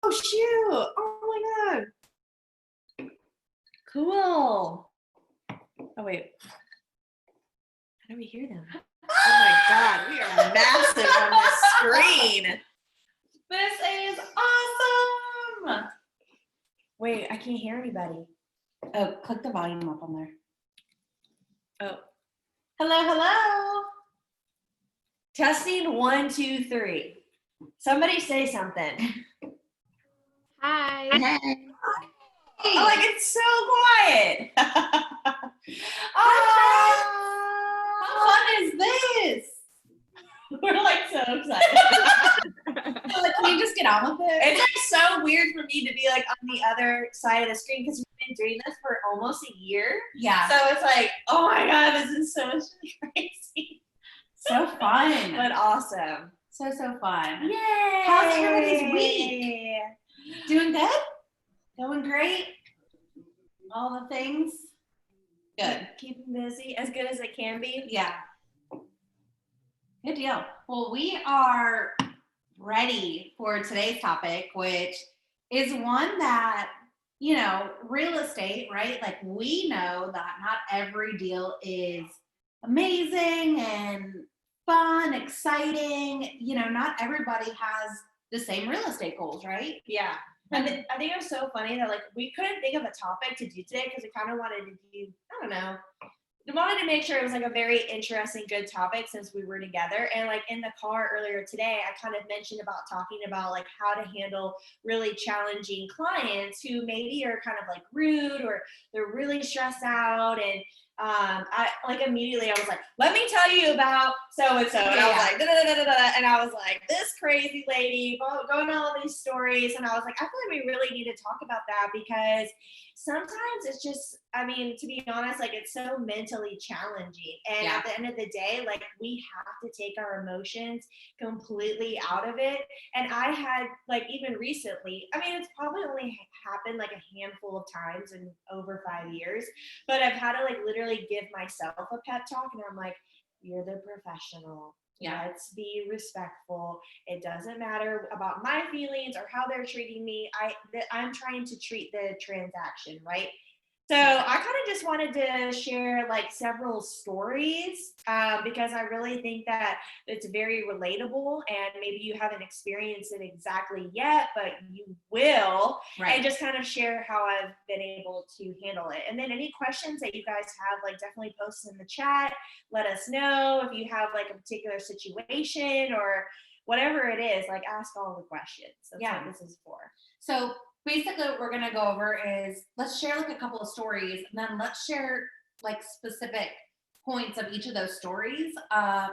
Oh, shoot. Oh, my God. Cool. Oh, wait. How do we hear them? Oh, my God. We are massive on this screen. This is awesome. Wait, I can't hear anybody. Oh, click the volume up on there. Oh. Hello. Testing 1, 2, 3. Somebody say something. Hi. Hey. Oh, like it's so quiet. How fun is this? We're like so excited. Like, can you just get on with it? It's like so weird for me to be like on the other side of the screen because we've been doing this for almost a year. Yeah. So it's like, oh my God, this is so crazy. So fun. But awesome. So fun. Yay! How's everybody's week? Doing good? Going great? All the things? Good. Keeping busy as good as it can be. Yeah. Good deal. Well, we are ready for today's topic, which is one that, you know, real estate, right? Like, we know that not every deal is amazing and fun, exciting. You know, not everybody has the same real estate goals, right? Yeah. And I think it was so funny that like we couldn't think of a topic to do today because we kind of wanted to do, I don't know, we wanted to make sure it was like a very interesting, good topic since we were together. And like in the car earlier today, I kind of mentioned about talking about like how to handle really challenging clients who maybe are kind of like rude or they're really stressed out. And I like immediately I was like, let me tell you about so-and-so. And I was like, da, da, da, da, da, and I was like, this crazy lady going on all these stories. And I was like, I feel like we really need to talk about that because sometimes it's just, I mean, to be honest, like it's so mentally challenging. And at the end of the day, like we have to take our emotions completely out of it. And I had like even recently, I mean, it's probably only happened like a handful of times in over 5 years, but I've had to like literally give myself a pep talk and I'm like, you're the professional. Yeah. Let's be respectful. It doesn't matter about my feelings or how they're treating me. I'm trying to treat the transaction, right? So I kind of just wanted to share like several stories because I really think that it's very relatable and maybe you haven't experienced it exactly yet, but you will. Right. And just kind of share how I've been able to handle it. And then any questions that you guys have, like definitely post in the chat. Let us know if you have like a particular situation or whatever it is, like ask all the questions. That's what this is for. So basically what we're going to go over is let's share like a couple of stories and then let's share like specific points of each of those stories,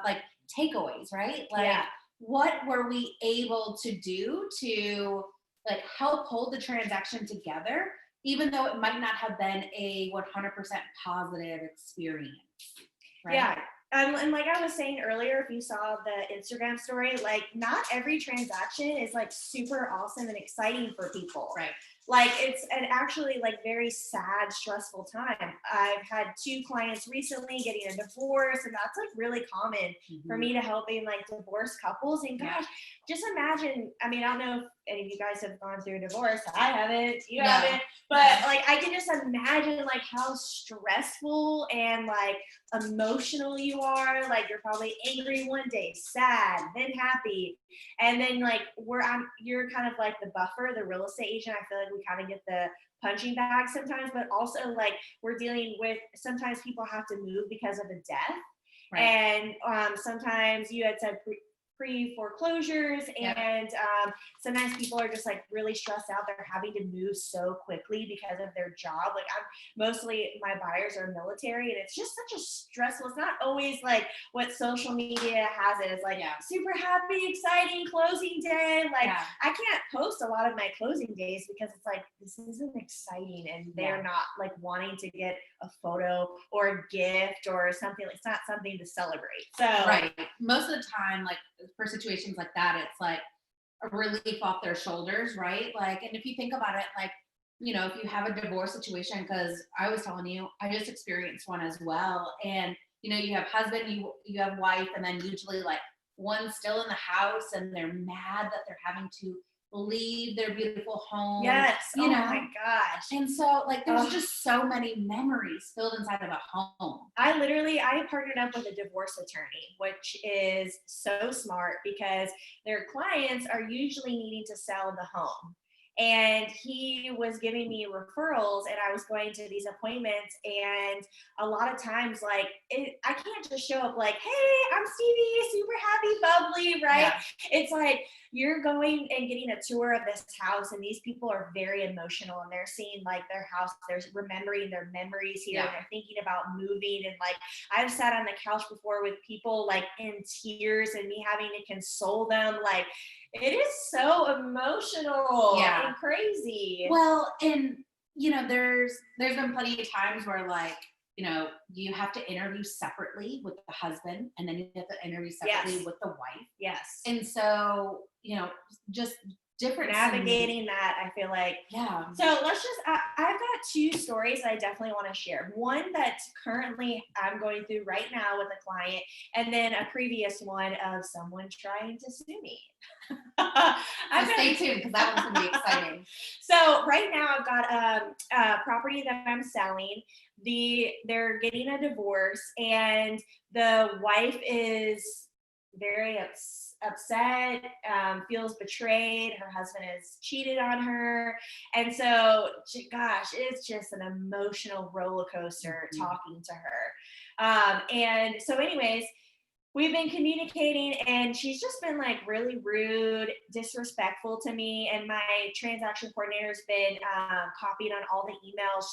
like takeaways, right? Like what were we able to do to like help hold the transaction together, even though it might not have been a 100% positive experience, right? Yeah. And like I was saying earlier, if you saw the Instagram story, like not every transaction is like super awesome and exciting for people. Right. Like it's an actually like very sad, stressful time. I've had 2 clients recently getting a divorce, and that's like really common for me to helping like divorced couples. And gosh, just imagine, I mean, I don't know if any of you guys have gone through a divorce. I haven't, you haven't, but like I can just imagine like how stressful and like emotional you are. Like you're probably angry one day, sad, then happy. And then like you're kind of like the buffer, the real estate agent. I feel like we kind of get the punching bag sometimes, but also like we're dealing with, sometimes people have to move because of a death. Right. And sometimes you had said pre-foreclosures and sometimes people are just like really stressed out. They're having to move so quickly because of their job. Like mostly my buyers are military and it's just such a stressful, it's not always like what social media has it. It's like super happy, exciting closing day. Like I can't post a lot of my closing days because it's like, this isn't exciting and they're not like wanting to get a photo or a gift or something. It's not something to celebrate. So right. Most of the time, like for situations like that, it's like a relief off their shoulders, right? Like, and if you think about it, like, you know, if you have a divorce situation, because I was telling you, I just experienced one as well. And, you know, you have husband, you have wife, and then usually like one's still in the house and they're mad that they're having to leave their beautiful home. Yes. You Oh know? my gosh. And so like there's Ugh. just so many memories filled inside of a home. I partnered up with a divorce attorney, which is so smart because their clients are usually needing to sell the home. And he was giving me referrals, and I was going to these appointments. And a lot of times, like, I can't just show up like, hey, I'm Stevie, super happy, bubbly, right? Yeah. It's like you're going and getting a tour of this house, and these people are very emotional, and they're seeing like their house, they're remembering their memories here, Yeah. and they're thinking about moving. And like, I've sat on the couch before with people like in tears and me having to console them. Like, it is so emotional Yeah. and crazy. Well, and you know, there's been plenty of times where like, you know, you have to interview separately with the husband, and then you have to interview separately Yes. with the wife. Yes. And so, you know, just different Navigating that, I feel like. Yeah. So let's just, I've got two stories that I definitely want to share. One that's currently I'm going through right now with a client, and then a previous one of someone trying to sue me. So stay tuned because that one's gonna be exciting. So right now I've got a property that I'm selling. They're getting a divorce, and the wife is very upset, feels betrayed. Her husband has cheated on her. And so, gosh, it's just an emotional roller coaster talking to her. And so anyways, we've been communicating, and she's just been like really rude, disrespectful to me. And my transaction coordinator's been copied on all the emails.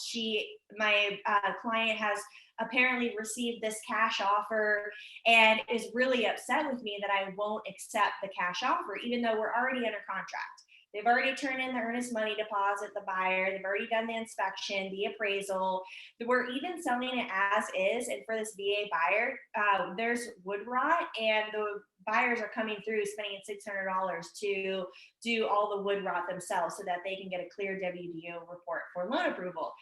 My client has apparently received this cash offer and is really upset with me that I won't accept the cash offer, even though we're already under contract. They've already turned in the earnest money deposit, the buyer. They've already done the inspection, the appraisal. We're even selling it as is. And for this VA buyer, there's wood rot, and the buyers are coming through spending $600 to do all the wood rot themselves so that they can get a clear WDO report for loan approval.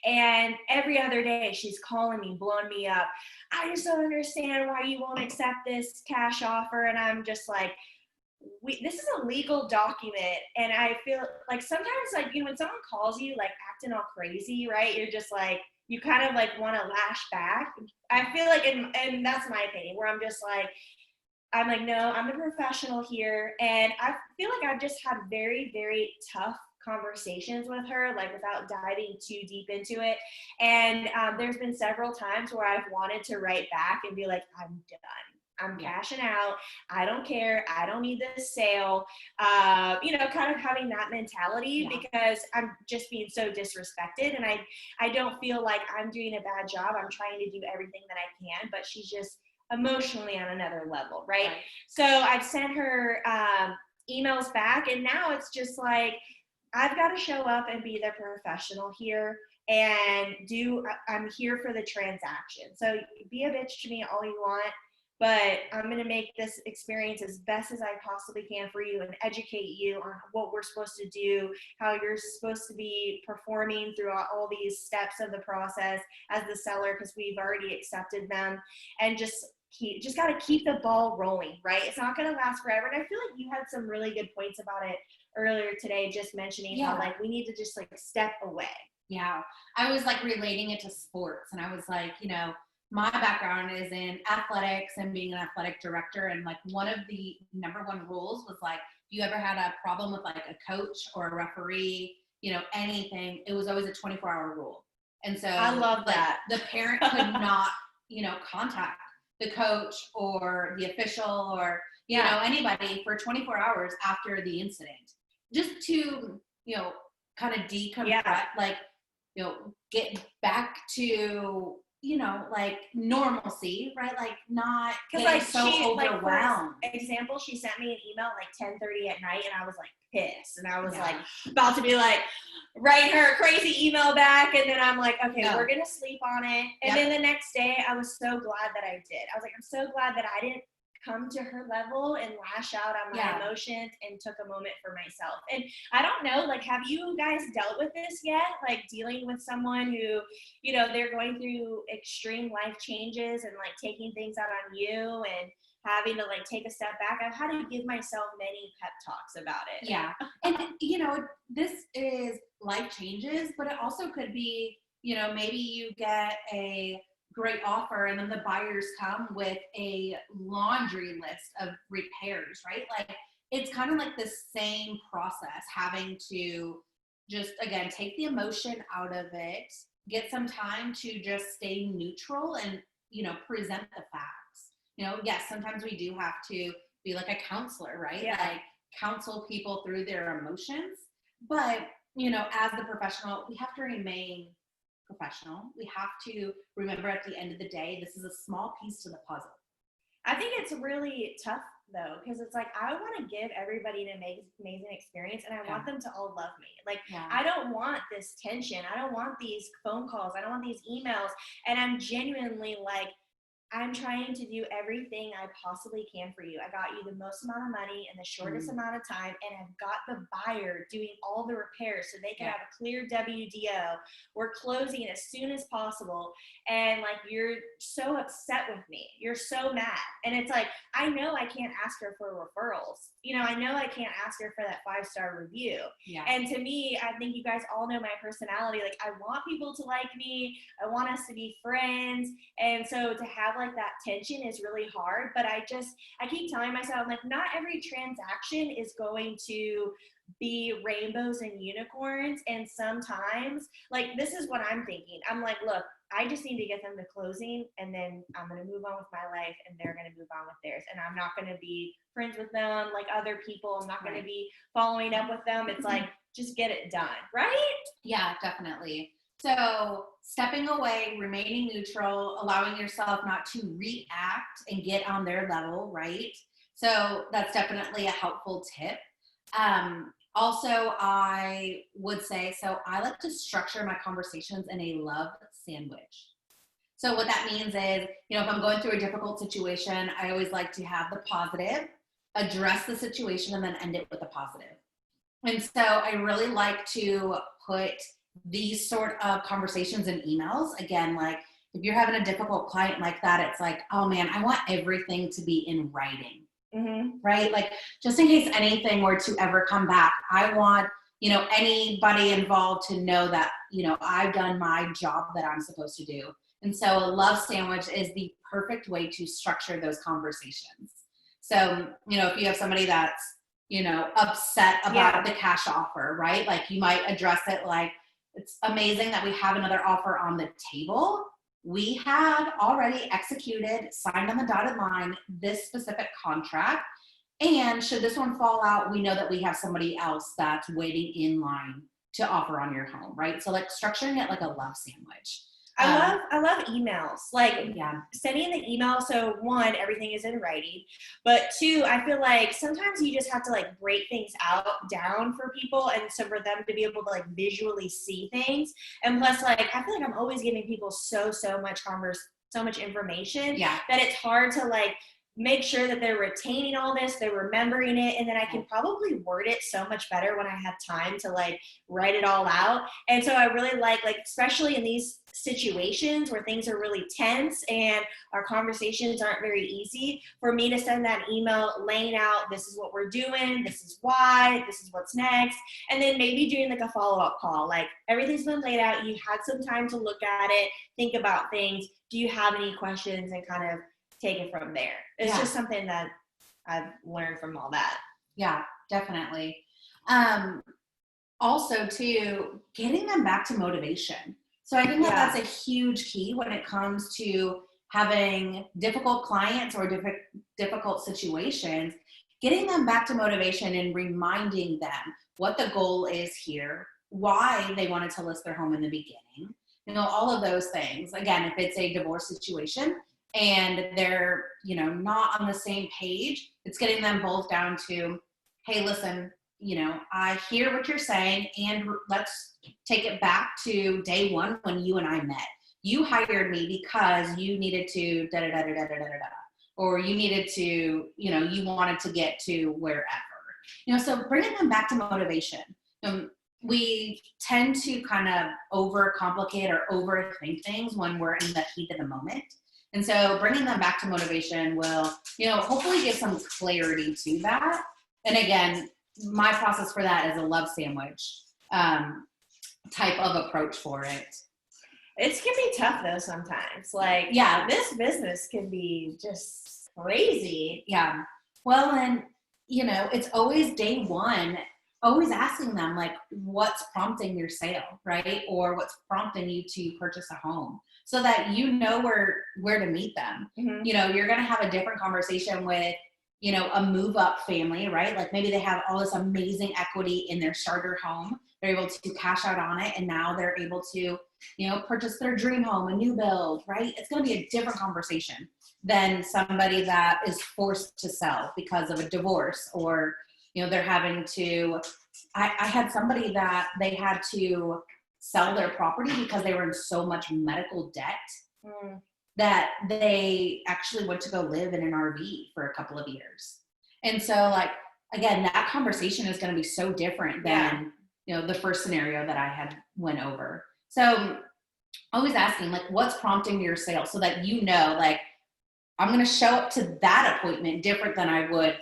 And every other day she's calling me, blowing me up. I just don't understand why you won't accept this cash offer. And I'm just like, this is a legal document. And I feel like sometimes, like, you know, when someone calls you like acting all crazy, right, you're just like, you kind of like want to lash back. I feel like, and that's my opinion, where I'm like, no, I'm the professional here. And I feel like I've just had very, very tough conversations with her, like without diving too deep into it. And there's been several times where I've wanted to write back and be like, I'm done. I'm cashing out. I don't care. I don't need this sale. You know, kind of having that mentality because I'm just being so disrespected, and I don't feel like I'm doing a bad job. I'm trying to do everything that I can, but she's just emotionally on another level, right? So I've sent her emails back, and now it's just like, I've got to show up and be the professional here and I'm here for the transaction. So be a bitch to me all you want, but I'm going to make this experience as best as I possibly can for you and educate you on what we're supposed to do, how you're supposed to be performing throughout all these steps of the process as the seller, because we've already accepted them, and just got to keep the ball rolling, right? It's not going to last forever. And I feel like you had some really good points about it earlier today, just mentioning how like we need to just like step away. Yeah. I was like relating it to sports, and I was like, you know, my background is in athletics and being an athletic director. And like one of the number one rules was like, if you ever had a problem with like a coach or a referee, you know, anything, it was always a 24-hour rule. And so I love that. The parent could not, you know, contact the coach or the official or, you know, anybody for 24 hours after the incident, just to, you know, kind of decompress, like, you know, get back to, you know, like normalcy, right? Like not because like she, so overwhelmed. Like, for example, she sent me an email like 10:30 at night, and I was like pissed, and I was like about to be like write her a crazy email back, and then I'm like, okay, we're gonna sleep on it. And then the next day, I was so glad that I did. I was like, I'm so glad that I didn't come to her level and lash out on my emotions and took a moment for myself. And I don't know, like, have you guys dealt with this yet? Like dealing with someone who, you know, they're going through extreme life changes and like taking things out on you, and having to like take a step back. I've had to give myself many pep talks about it. Yeah. And, this is life changes, but it also could be, maybe you get a great offer and then the buyers come with a laundry list of repairs, right? Like it's kind of like the same process, having to just, again, take the emotion out of it, get some time to just stay neutral and, present the facts. Yes, sometimes we do have to be like a counselor, right? Yeah. Like counsel people through their emotions. But, as the professional, we have to remain professional. We have to remember at the end of the day, this is a small piece to the puzzle. I think it's really tough though, because it's like I want to give everybody an amazing experience, and I want them to all love me. Like I don't want this tension. I don't want these phone calls. I don't want these emails. And I'm genuinely like, I'm trying to do everything I possibly can for you. I got you the most amount of money in the shortest amount of time, and I've got the buyer doing all the repairs so they can have a clear WDO. We're closing as soon as possible. And like, you're so upset with me. You're so mad. And it's like, I know I can't ask her for referrals. I know I can't ask her for that 5-star review. Yeah. And to me, I think you guys all know my personality. Like I want people to like me. I want us to be friends. And so to have like that tension is really hard, but I keep telling myself, like, not every transaction is going to be rainbows and unicorns. And sometimes, like, this is what I'm thinking. I'm like, look, I just need to get them to closing, and then I'm going to move on with my life, and they're going to move on with theirs. And I'm not going to be friends with them like other people. I'm not going to be following up with them. It's like, just get it done, right? Yeah, definitely. So stepping away, remaining neutral, allowing yourself not to react and get on their level, right? So that's definitely a helpful tip. Also, I would say, so I like to structure my conversations in a love sandwich. So what that means is, if I'm going through a difficult situation, I always like to have the positive, address the situation, and then end it with a positive. And so I really like to put these sort of conversations in emails. Again, like if you're having a difficult client like that, it's like, oh man, I want everything to be in writing, right? Like just in case anything were to ever come back, I want, anybody involved to know that, I've done my job that I'm supposed to do. And so a love sandwich is the perfect way to structure those conversations. So, if you have somebody that's, upset about the cash offer, right? Like you might address it like, it's amazing that we have another offer on the table. We have already executed, signed on the dotted line, this specific contract. And should this one fall out, we know that we have somebody else that's waiting in line to offer on your home, right? So like structuring it like a love sandwich. I love emails, like sending the email. So one, everything is in writing, but two, I feel like sometimes you just have to like break things down for people. And so for them to be able to like visually see things. And plus, like, I feel like I'm always giving people so much information that it's hard to like make sure that they're retaining all this, they're remembering it, and then I can probably word it so much better when I have time to like write it all out. And so I really like especially in these situations where things are really tense and our conversations aren't very easy, for me to send that email laying out, this is what we're doing, this is why, this is what's next, and then maybe doing like a follow-up call. Like everything's been laid out, you had some time to look at it, think about things, do you have any questions, and kind of take it from there. It's just something that I've learned from all that. Yeah, definitely. Also too, getting them back to motivation. So I think that's a huge key when it comes to having difficult clients or difficult situations, getting them back to motivation and reminding them what the goal is here, why they wanted to list their home in the beginning, all of those things. Again, if it's a divorce situation and they're, not on the same page, it's getting them both down to, hey, listen, I hear what you're saying, and let's take it back to day one when you and I met. You hired me because you needed to or you needed to, you wanted to get to wherever. So bringing them back to motivation. We tend to kind of overcomplicate or overthink things when we're in the heat of the moment. And so bringing them back to motivation will, hopefully give some clarity to that. And again, my process for that is a love sandwich type of approach for it. It can be tough though sometimes. Like, yeah, this business can be just crazy. Yeah. Well, and it's always day one, always asking them like, what's prompting your sale, right? Or what's prompting you to purchase a home, so that where to meet them. Mm-hmm. You're going to have a different conversation with, a move up family, right? Like maybe they have all this amazing equity in their starter home. They're able to cash out on it. And now they're able to, purchase their dream home, a new build, right? It's going to be a different conversation than somebody that is forced to sell because of a divorce, or, they're having to, I had somebody that they had to sell their property because they were in so much medical debt that they actually went to go live in an RV for a couple of years. And so like, again, that conversation is going to be so different than, the first scenario that I had went over. So always asking like, what's prompting your sale, so that, like, I'm going to show up to that appointment different than I would,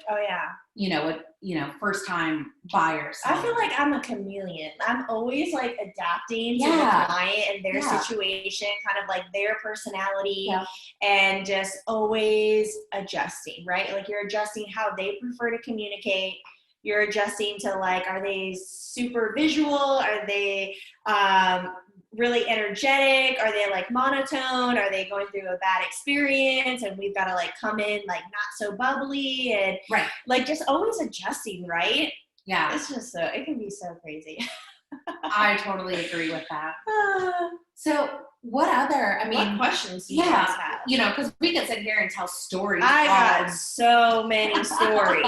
first time buyers. I feel like I'm a chameleon. I'm always like adapting to the client and their situation, kind of like their personality, and just always adjusting, right? Like you're adjusting how they prefer to communicate. You're adjusting to like, are they super visual? Are they really energetic? Are they like monotone? Are they going through a bad experience and we've got to like come in like not so bubbly and like just always adjusting, right? Yeah. It's just it can be so crazy. I totally agree with that. So what other, what questions do you guys have? Because we could sit here and tell stories. I got so many stories.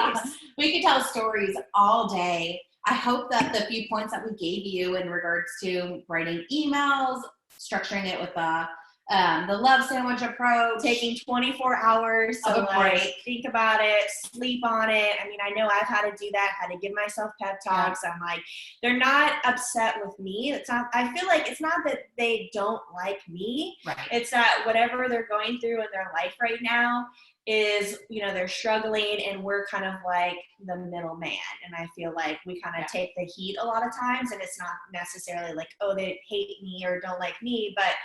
We could tell stories all day. I hope that the few points that we gave you in regards to writing emails, structuring it with the love sandwich approach, taking 24 hours to like think about it, sleep on it. I mean, I know I've had to do that, had to give myself pep talks. I'm like, they're not upset with me. It's not, I feel like it's not that they don't like me. Right. It's that whatever they're going through in their life right now is, they're struggling, and we're kind of like the middleman. And I feel like we kind of take the heat a lot of times, and it's not necessarily like, oh, they hate me or don't like me, but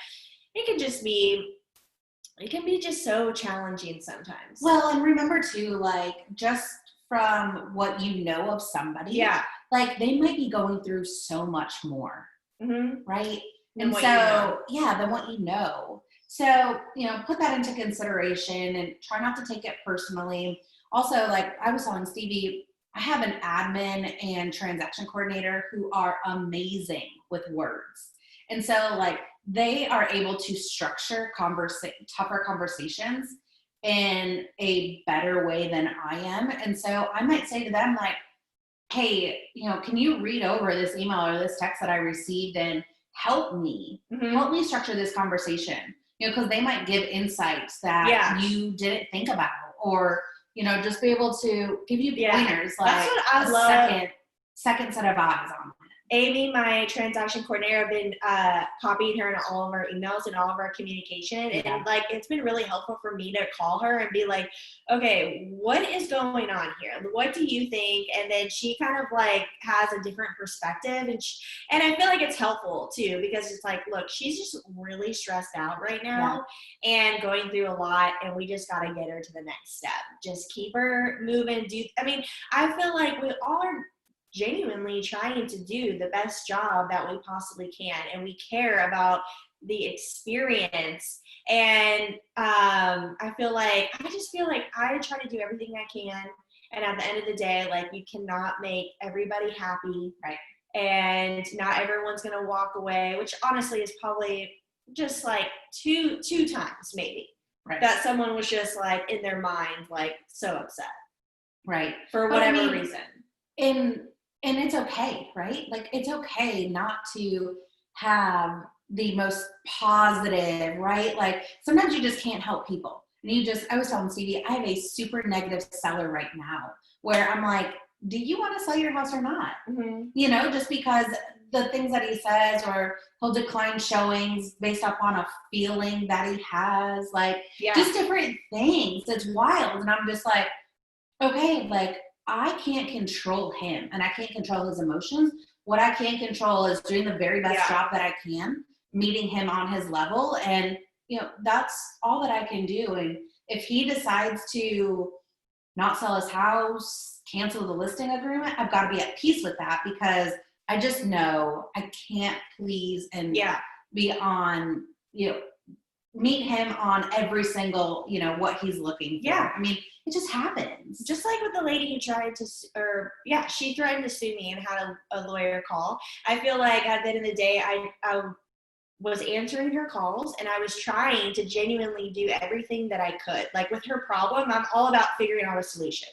it can be just so challenging sometimes. Well, and remember too, like just from what you know of somebody, like they might be going through so much more, right? Than what you know. So, put that into consideration and try not to take it personally. Also, like I was telling Stevie, I have an admin and transaction coordinator who are amazing with words. And so like they are able to structure tougher conversations in a better way than I am. And so I might say to them like, hey, can you read over this email or this text that I received and help me structure this conversation? Because they might give insights that you didn't think about, or, just be able to give you pointers. Like that's what I love. Second set of eyes on it. Amy, my transaction coordinator, I've been copying her in all of our emails and all of our communication. And like, it's been really helpful for me to call her and be like, okay, what is going on here? What do you think? And then she kind of like has a different perspective. And I feel like it's helpful too, because it's like, look, she's just really stressed out right now and going through a lot. And we just got to get her to the next step. Just keep her moving. I feel like we all are genuinely trying to do the best job that we possibly can, and we care about the experience. And I just feel like I try to do everything I can, and at the end of the day, like, you cannot make everybody happy, right? And not everyone's gonna walk away, which honestly is probably just like two times maybe, right, that someone was just like in their mind like so upset, right, for whatever reason. And it's okay, right? Like, it's okay not to have the most positive, right? Like, sometimes you just can't help people. And I was telling Stevie, I have a super negative seller right now where I'm like, do you want to sell your house or not? Just because the things that he says, or he'll decline showings based upon a feeling that he has, like just different things. It's wild. And I'm just like, okay, like I can't control him and I can't control his emotions. What I can control is doing the very best job that I can, meeting him on his level. And, you know, that's all that I can do. And if he decides to not sell his house, cancel the listing agreement, I've got to be at peace with that, because I just know I can't please and be on, you know, meet him on every single, you know, what he's looking for. I mean, it just happens. Just like with the lady who tried to, she threatened to sue me and had a lawyer call. I feel like at the end of the day, I was answering her calls and I was trying to genuinely do everything that I could. Like with her problem, I'm all about figuring out a solution.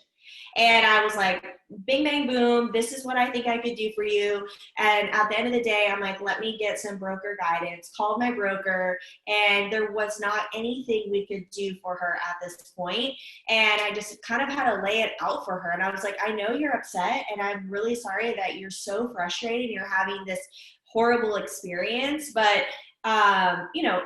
And I was like, bing, bang, boom, this is what I think I could do for you. And at the end of the day, I'm like, let me get some broker guidance. Called my broker, and there was not anything we could do for her at this point. And I just kind of had to lay it out for her. And I was like, I know you're upset, and I'm really sorry that you're so frustrated and you're having this horrible experience. But, you know,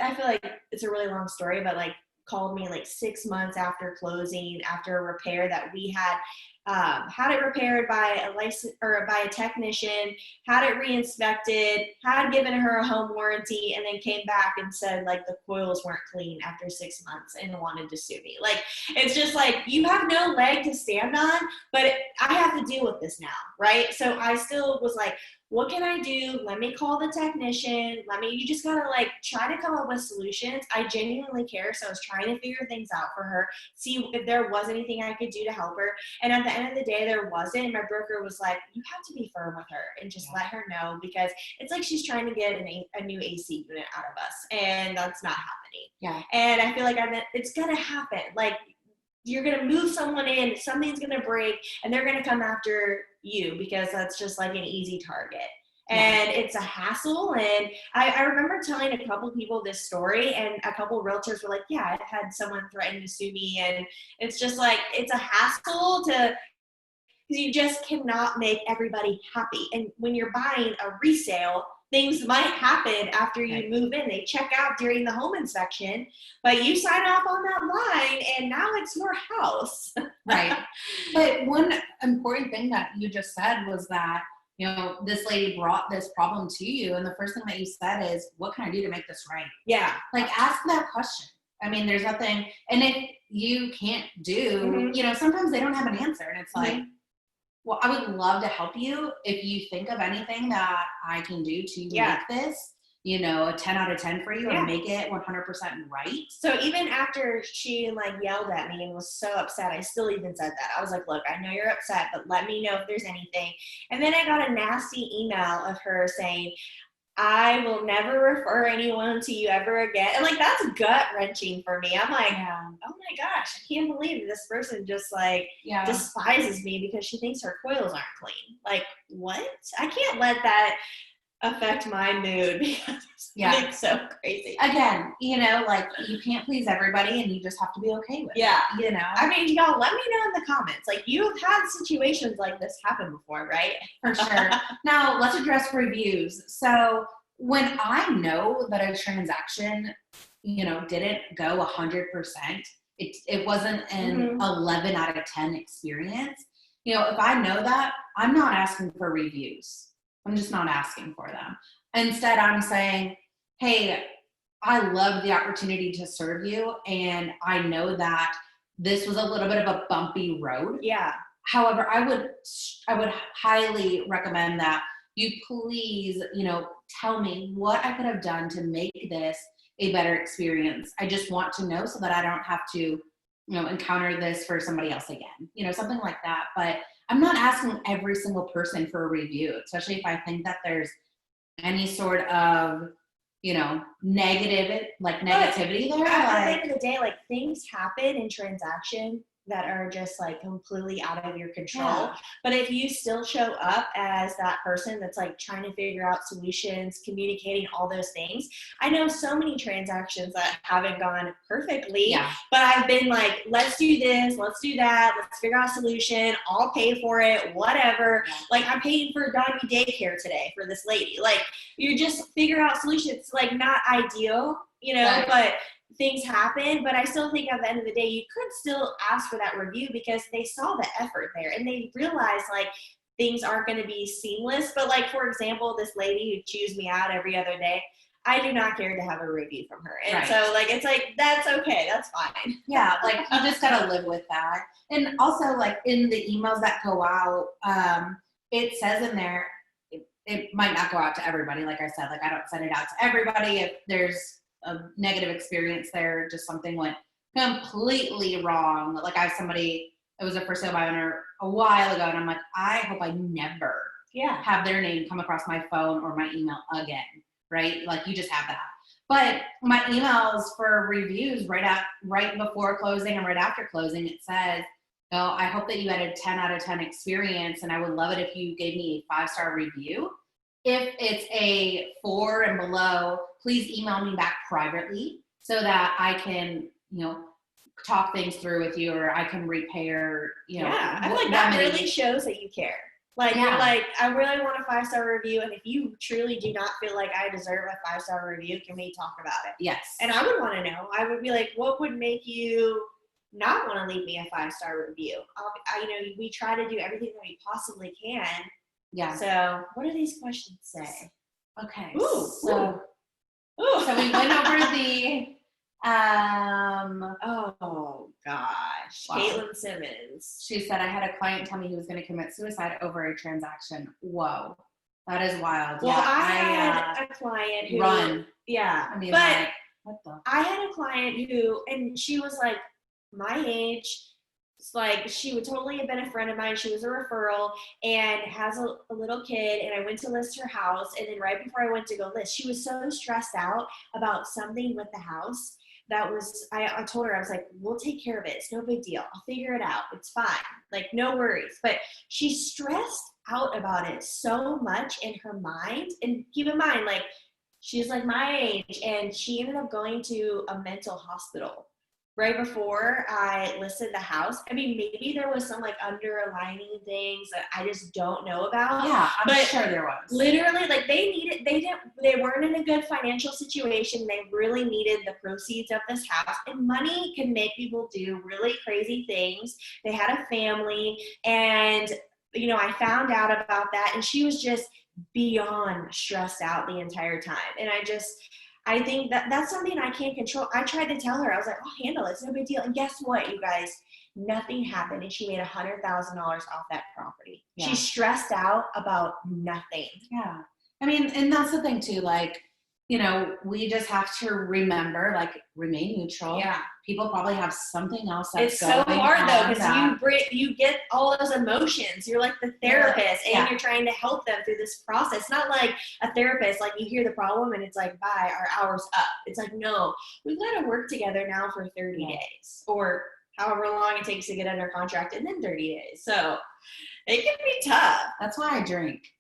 I feel like it's a really long story, but like, called me like 6 months after closing, after a repair that we had it repaired by a license or by a technician, had it re-inspected, had given her a home warranty, and then came back and said like the coils weren't clean after 6 months and wanted to sue me. Like, it's just like, you have no leg to stand on, but I have to deal with this now, right? So I still was like, what can I do? Let me call the technician. You just gotta like try to come up with solutions. I genuinely care. So I was trying to figure things out for her, see if there was anything I could do to help her. And at the end of the day, there wasn't. My broker was like, you have to be firm with her and just let her know, because it's like she's trying to get a new AC unit out of us, and that's not happening. Yeah. And I feel like it's gonna happen. Like, you're going to move someone in, something's going to break, and they're going to come after you because that's just like an easy target. And it's a hassle. And I remember telling a couple people this story, and a couple realtors were like, yeah, I've had someone threaten to sue me. And it's just like, it's a hassle because you just cannot make everybody happy. And when you're buying a resale, things might happen after you move in. They check out during the home inspection, but you sign off on that line and now it's your house. Right. But one important thing that you just said was that, you know, this lady brought this problem to you, and the first thing that you said is, what can I do to make this right? Yeah. Like, ask that question. I mean, there's nothing, and if you can't do, you know, sometimes they don't have an answer, and it's like, well, I would love to help you. If you think of anything that I can do to make this, you know, a 10 out of 10 for you and make it 100% right. So even after she like yelled at me and was so upset, I still even said that. I was like, look, I know you're upset, but let me know if there's anything. And then I got a nasty email of her saying, I will never refer anyone to you ever again. And like, that's gut wrenching for me. I'm like, oh my gosh, I can't believe this person just like despises me because she thinks her coils aren't clean. Like, what? I can't let that affect my mood because it's so crazy. Again, you know, like, you can't please everybody, and you just have to be okay with it. You know? I mean, y'all, let me know in the comments. Like, you've had situations like this happen before, right? For sure. Now, let's address reviews. So when I know that a transaction, you know, didn't go 100%, it wasn't an 11 out of 10 experience. You know, if I know that, I'm not asking for reviews. I'm just not asking for them. Instead, I'm saying, hey, I love the opportunity to serve you, and I know that this was a little bit of a bumpy road. Yeah. However, I would highly recommend that you please, you know, tell me what I could have done to make this a better experience. I just want to know so that I don't have to, you know, encounter this for somebody else again, you know, something like that. But I'm not asking every single person for a review, especially if I think that there's any sort of, you know, negativity there. At the end of the day, like, things happen in transaction that are just like completely out of your control. Yeah. But if you still show up as that person that's like trying to figure out solutions, communicating all those things, I know so many transactions that haven't gone perfectly, but I've been like, let's do this, let's do that, let's figure out a solution, I'll pay for it, whatever. Like, I'm paying for doggy daycare today for this lady. Like, you just figure out solutions. Like, not ideal, you know, but things happen. But I still think at the end of the day, you could still ask for that review because they saw the effort there and they realized like things aren't going to be seamless. But like, for example, this lady who chews me out every other day, I do not care to have a review from her. And so like, it's like, that's okay. That's fine. Yeah. Like, you just got to live with that. And also, like, in the emails that go out, it says in there, it might not go out to everybody. Like I said, like, I don't send it out to everybody. If there's a negative experience there, just something went completely wrong. Like, I have somebody, it was a for sale by owner a while ago, and I'm like, I hope I never have their name come across my phone or my email again, right? Like, you just have that. But my emails for reviews right before closing and right after closing, it says, oh, I hope that you had a 10 out of 10 experience, and I would love it if you gave me a 5-star review. If it's a 4 and below, please email me back privately so that I can, you know, talk things through with you, or I can repair, you know. I feel like that really shows that you care. Like, you're like, I really want a 5-star review, and if you truly do not feel like I deserve a 5-star review, can we talk about it? Yes. And I would want to know. I would be like, what would make you not want to leave me a 5-star review? You know, we try to do everything that we possibly can. Yeah. So what do these questions say? Okay. So we went over the oh gosh. Wow. Caitlin Simmons. She said, I had a client tell me he was going to commit suicide over a transaction. Whoa. That is wild. Well, I had a client who I mean, but like, what the? I had a client who, and she was like my age. It's like, she would totally have been a friend of mine. She was a referral and has a little kid, and I went to list her house, and then right before I went to go list, she was so stressed out about something with the house that was, I told her, I was like, we'll take care of it. It's no big deal. I'll figure it out. It's fine. Like, no worries. But she stressed out about it so much in her mind. And keep in mind, like, she's like my age, and she ended up going to a mental hospital right before I listed the house. I mean, maybe there was some like underlining things that I just don't know about. Yeah, I'm sure there was. Literally, like, they weren't in a good financial situation. They really needed the proceeds of this house, and money can make people do really crazy things. They had a family, and, you know, I found out about that, and she was just beyond stressed out the entire time. And I think that's something I can't control. I tried to tell her, I was like, I'll handle it. It's no big deal. And guess what, you guys? Nothing happened. And she made $100,000 off that property. Yeah. She stressed out about nothing. Yeah. I mean, and that's the thing too. Like, you know, we just have to remember, like, remain neutral. Yeah. People probably have something else that's it's so hard though, because you get all those emotions. You're like the therapist, and you're trying to help them through this process. Not like a therapist, like, you hear the problem and it's like, bye, our hour's up. It's like, no, we've got to work together now for 30 days or however long it takes to get under contract, and then 30 days. So it can be tough. That's why I drink.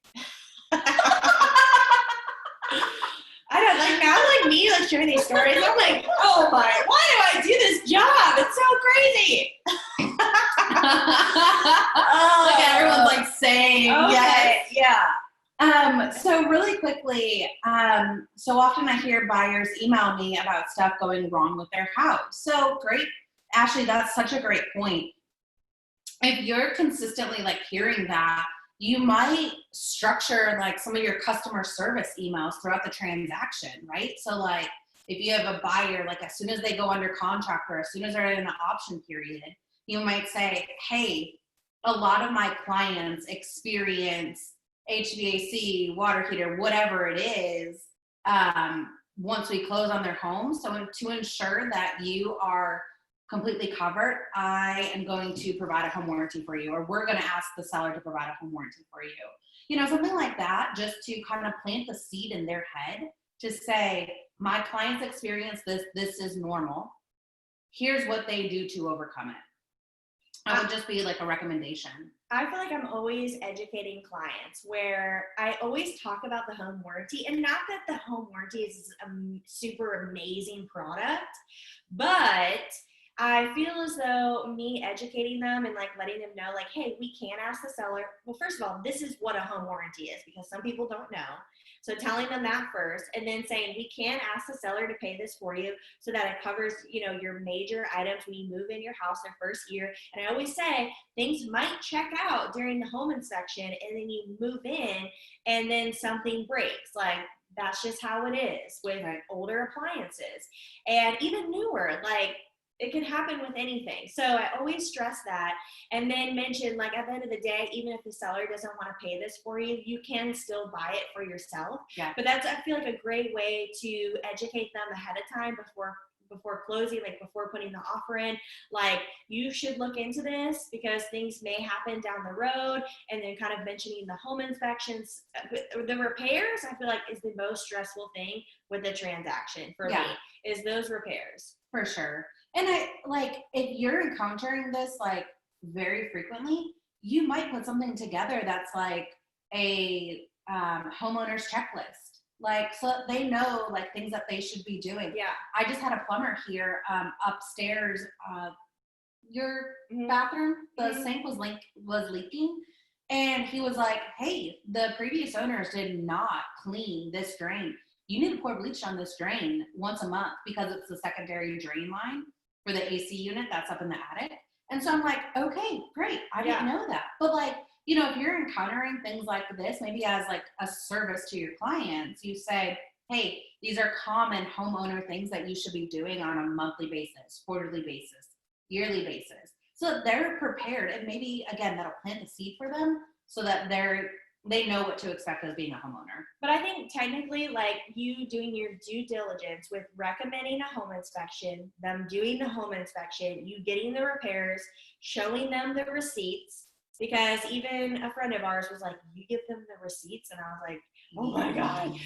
I don't like, now, like, me, like, sharing these stories, I'm like, oh my, why do I do this job? It's so crazy. Like, everyone's like saying, yes. Yeah. So really quickly, so often I hear buyers email me about stuff going wrong with their house. So great. Ashley, that's such a great point. If you're consistently like hearing that, you might structure like some of your customer service emails throughout the transaction, right? So like, if you have a buyer, like, as soon as they go under contract or as soon as they're in the option period, you might say, hey, a lot of my clients experience HVAC, water heater, whatever it is, once we close on their home. So to ensure that you are completely covered, I am going to provide a home warranty for you, or we're going to ask the seller to provide a home warranty for you. You know, something like that, just to kind of plant the seed in their head to say, my clients experience this is normal. Here's what they do to overcome it. That would just be like a recommendation. I feel like I'm always educating clients where I always talk about the home warranty, and not that the home warranty is a super amazing product, but I feel as though me educating them and like letting them know, like, hey, we can ask the seller. Well, first of all, this is what a home warranty is, because some people don't know. So telling them that first, and then saying we can ask the seller to pay this for you so that it covers, your major items when you move in your house the first year. And I always say things might check out during the home inspection, and then you move in and then something breaks. Like, that's just how it is with older appliances, and even newer. Like, it can happen with anything. So I always stress that, and then mention, like, at the end of the day, even if the seller doesn't want to pay this for you, you can still buy it for yourself. Yeah. But that's, I feel like, a great way to educate them ahead of time before closing, like before putting the offer in. Like, you should look into this because things may happen down the road. And then kind of mentioning the home inspections. The repairs, I feel like, is the most stressful thing with the transaction for me, is those repairs. For sure. And if you're encountering this like very frequently, you might put something together that's like a homeowner's checklist. Like, so they know like things that they should be doing. Yeah. I just had a plumber here upstairs. Your bathroom, the sink was leaking. And he was like, hey, the previous owners did not clean this drain. You need to pour bleach on this drain once a month because it's the secondary drain line for the AC unit that's up in the attic. And so I'm like, okay, great. I didn't know that. But like, if you're encountering things like this, maybe as like a service to your clients, you say, hey, these are common homeowner things that you should be doing on a monthly basis, quarterly basis, yearly basis. So that they're prepared, and maybe again, that'll plant the seed for them so that they know what to expect as being a homeowner. But I think technically, like, you doing your due diligence with recommending a home inspection, them doing the home inspection, you getting the repairs, showing them the receipts, because even a friend of ours was like, you give them the receipts? And I was like, oh my God,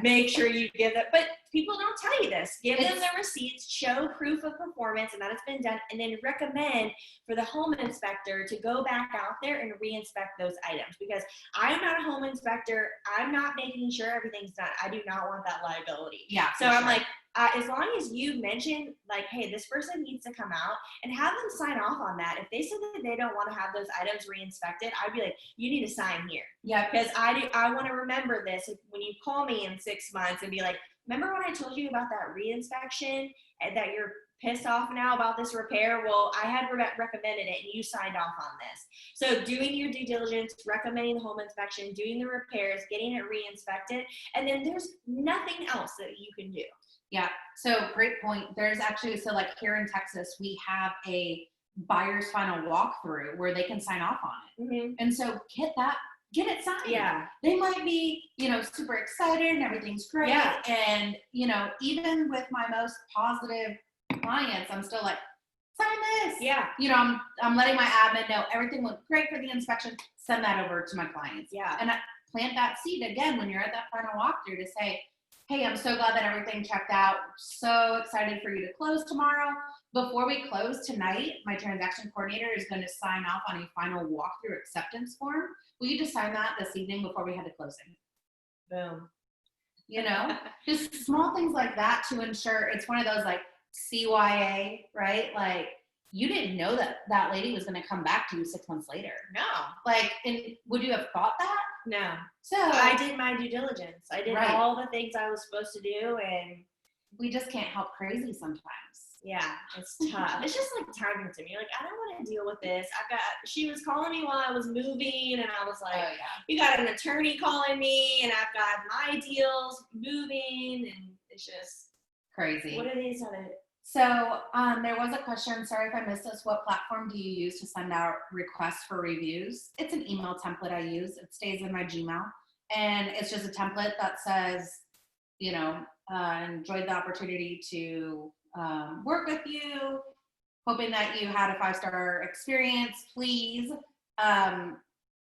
make sure you give them. But people don't tell you this. Give them the receipts, show proof of performance and that it's been done, and then recommend for the home inspector to go back out there and re-inspect those items. Because I'm not a home inspector. I'm not making sure everything's done. I do not want that liability. Yeah. So I'm like, as long as you mention, like, hey, this person needs to come out, and have them sign off on that. If they said that they don't want to have those items re-inspected, I'd be like, you need to sign here. Yeah. Because I want to remember this when you call me in 6 months and be like, remember when I told you about that re-inspection and that you're pissed off now about this repair? Well, I had recommended it and you signed off on this. So doing your due diligence, recommending the home inspection, doing the repairs, getting it re-inspected, and then there's nothing else that you can do. Yeah. So great point. There's actually, so like here in Texas, we have a buyer's final walkthrough where they can sign off on it. Mm-hmm. And so get it signed. Yeah. They might be, super excited and everything's great. Yeah. And, even with my most positive clients, I'm still like, sign this. Yeah. I'm letting my admin know everything went great for the inspection. Send that over to my clients. Yeah. And I plant that seed again when you're at that final walkthrough to say, hey, I'm so glad that everything checked out. So excited for you to close tomorrow. Before we close tonight, my transaction coordinator is going to sign off on a final walkthrough acceptance form. Will you just sign that this evening before we head to closing? Boom. Just small things like that to ensure it's one of those like CYA, right? Like, you didn't know that lady was going to come back to you 6 months later. No. Like, and would you have thought that? No. So I did my due diligence. I did all the things I was supposed to do, and we just can't help crazy sometimes. Yeah, it's tough. It's just like time consuming. Like, I don't want to deal with this. She was calling me while I was moving, and I was like, you got an attorney calling me, and I've got my deals moving, and it's just crazy. What are these other? So there was a question, sorry if I missed this, what platform do you use to send out requests for reviews? It's an email template I use. It stays in my Gmail. And it's just a template that says, enjoyed the opportunity to work with you, hoping that you had a 5-star experience. Please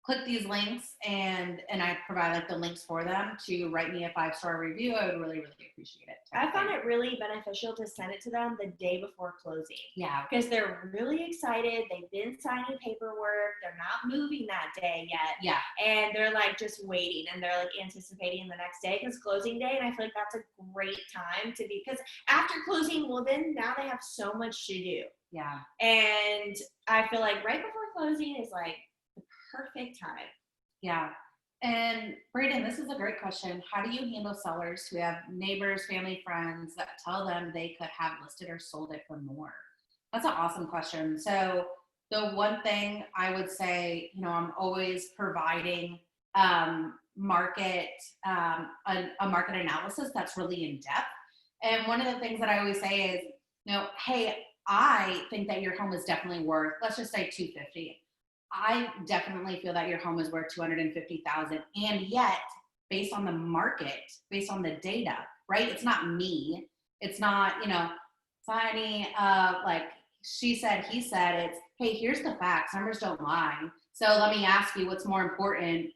click these links and I provide like the links for them to write me a 5-star review, I would really, really appreciate it. I found it really beneficial to send it to them the day before closing. Yeah. Because they're really excited. They've been signing paperwork. They're not moving that day yet. Yeah. And they're like just waiting and they're like anticipating the next day because closing day. And I feel like that's a great time to be, because after closing, well, then now they have so much to do. Yeah. And I feel like right before closing is like the perfect time. Yeah. And Brayden, this is a great question. How do you handle sellers who have neighbors, family, friends that tell them they could have listed or sold it for more? That's an awesome question. So the one thing I would say, I'm always providing a market analysis that's really in depth. And one of the things that I always say is, hey, I think that your home is definitely worth, let's just say $250,000. I definitely feel that your home is worth $250,000. And yet, based on the market, based on the data, right? It's not me. It's not, signing like she said, he said. It's, hey, here's the facts. Numbers don't lie. So let me ask you, what's more important?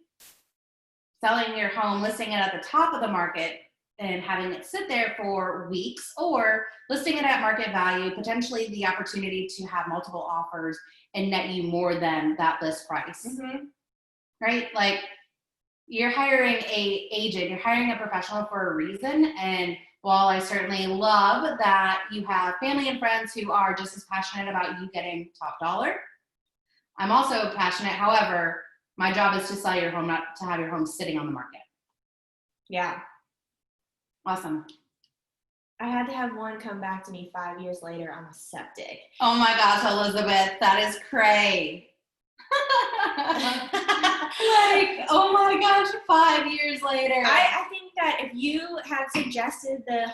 Selling your home, listing it at the top of the market and having it sit there for weeks, or listing it at market value, potentially the opportunity to have multiple offers and net you more than that list price, right? Like, you're hiring a agent, you're hiring a professional for a reason. And while I certainly love that you have family and friends who are just as passionate about you getting top dollar, I'm also passionate. However, my job is to sell your home, not to have your home sitting on the market. Yeah. Awesome. I had to have one come back to me 5 years later on a septic. Oh my gosh, Elizabeth, that is cray. Like, oh my gosh, 5 years later. I think that if you had suggested the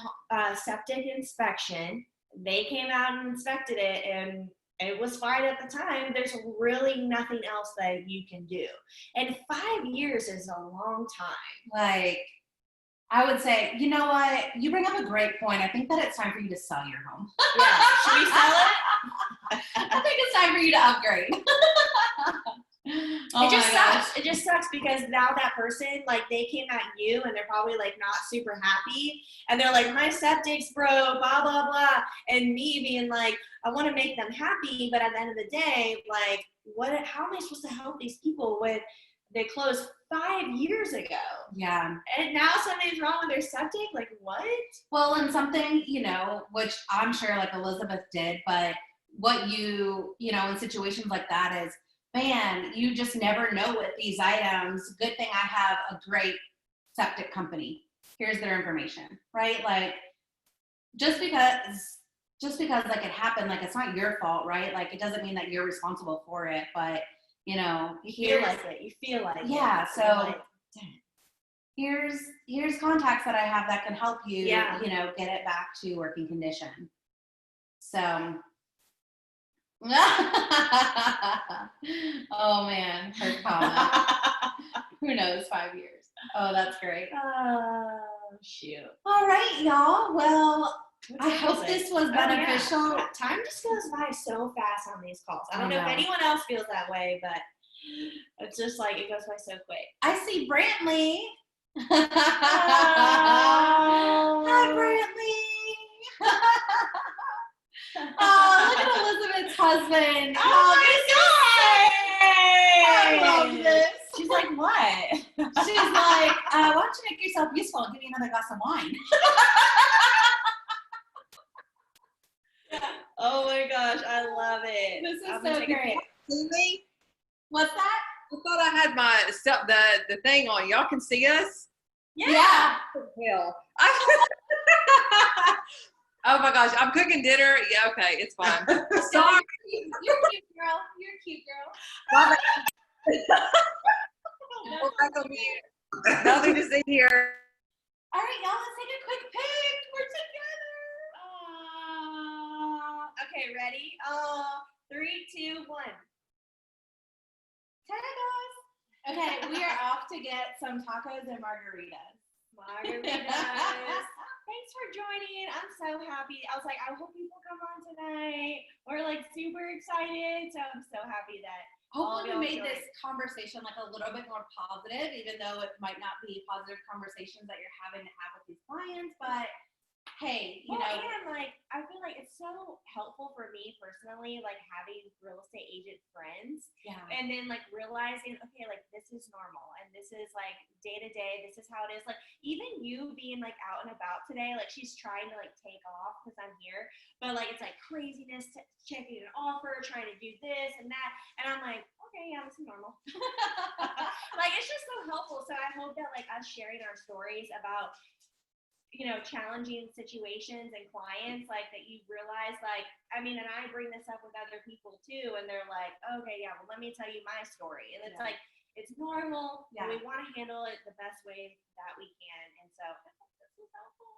septic inspection, they came out and inspected it and it was fine at the time, there's really nothing else that you can do. And 5 years is a long time. Like, I would say, you know what? You bring up a great point. I think that it's time for you to sell your home. Yeah. Should we sell it? I think it's time for you to upgrade. It just sucks. It just sucks because now that person, like, they came at you and they're probably like not super happy. And they're like, my septic's broke, blah, blah, blah. And me being like, I want to make them happy. But at the end of the day, like, how am I supposed to help these people when they closed 5 years ago? Yeah. And now something's wrong with their septic? Like, what? Well, and something, which I'm sure like Elizabeth did, but what in situations like that is, man, you just never know with these items. Good thing I have a great septic company. Here's their information, right? Like, just because like it happened, like it's not your fault, right? Like, it doesn't mean that you're responsible for it, but you feel like it. You feel like it. Yeah. So here's contacts that I have that can help you, get it back to working condition. So. Oh man, her comment. Who knows, 5 years. Oh, that's great. Oh, shoot. All right, y'all. Well, I hope this was beneficial. Oh, yeah. Time just goes by so fast on these calls. I don't know if anyone else feels that way, but it's just like it goes by so quick. I see Brantley. Oh. Hi, Brantley. Oh, look at Elizabeth's husband. Oh my God! I love this. She's like, what? She's like, why don't you make yourself useful and give me another glass of wine? Oh my gosh, I love it. This is so great. See me? What's that? I thought I had my stuff, the thing on. Y'all can see us? Yeah. Hell. Oh my gosh, I'm cooking dinner. Yeah, okay, it's fine. Sorry. You're cute, girl. You're a cute girl. We're back on mute. Nothing to see here. All right, y'all, let's take a quick pic. We're together. Okay, ready? 3, 2, 1. Tag us. Okay, we are off to get some tacos and margaritas. Thanks for joining. I'm so happy. I was like, I hope people come on tonight. We're like super excited. So I'm so happy that Hopefully y'all we made join. this conversation like a little bit more positive, even though it might not be positive conversations that you're having to have with these clients. But hey, you Well, know, and like I feel like it's so helpful for me personally, like having real estate agent friends, yeah, and then like realizing, okay, like this is normal, and this is like day to day. This is how it is. Like even you being like out and about today, like she's trying to like take off because I'm here, but like it's like craziness, checking an offer, trying to do this and that, and I'm like, okay, yeah, this is normal. Like it's just so helpful. So I hope that like us sharing our stories about, you know, challenging situations and clients, like that you realize, like, I mean, and I bring this up with other people too, and they're like, okay, yeah, well, let me tell you my story. And it's like, it's normal. Yeah. We want to handle it the best way that we can. And so I hope this was helpful.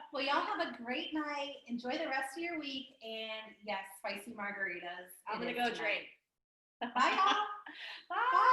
Well, y'all have a great night. Enjoy the rest of your week. And yes, spicy margaritas. I'm going to go drink. Bye, y'all. Bye.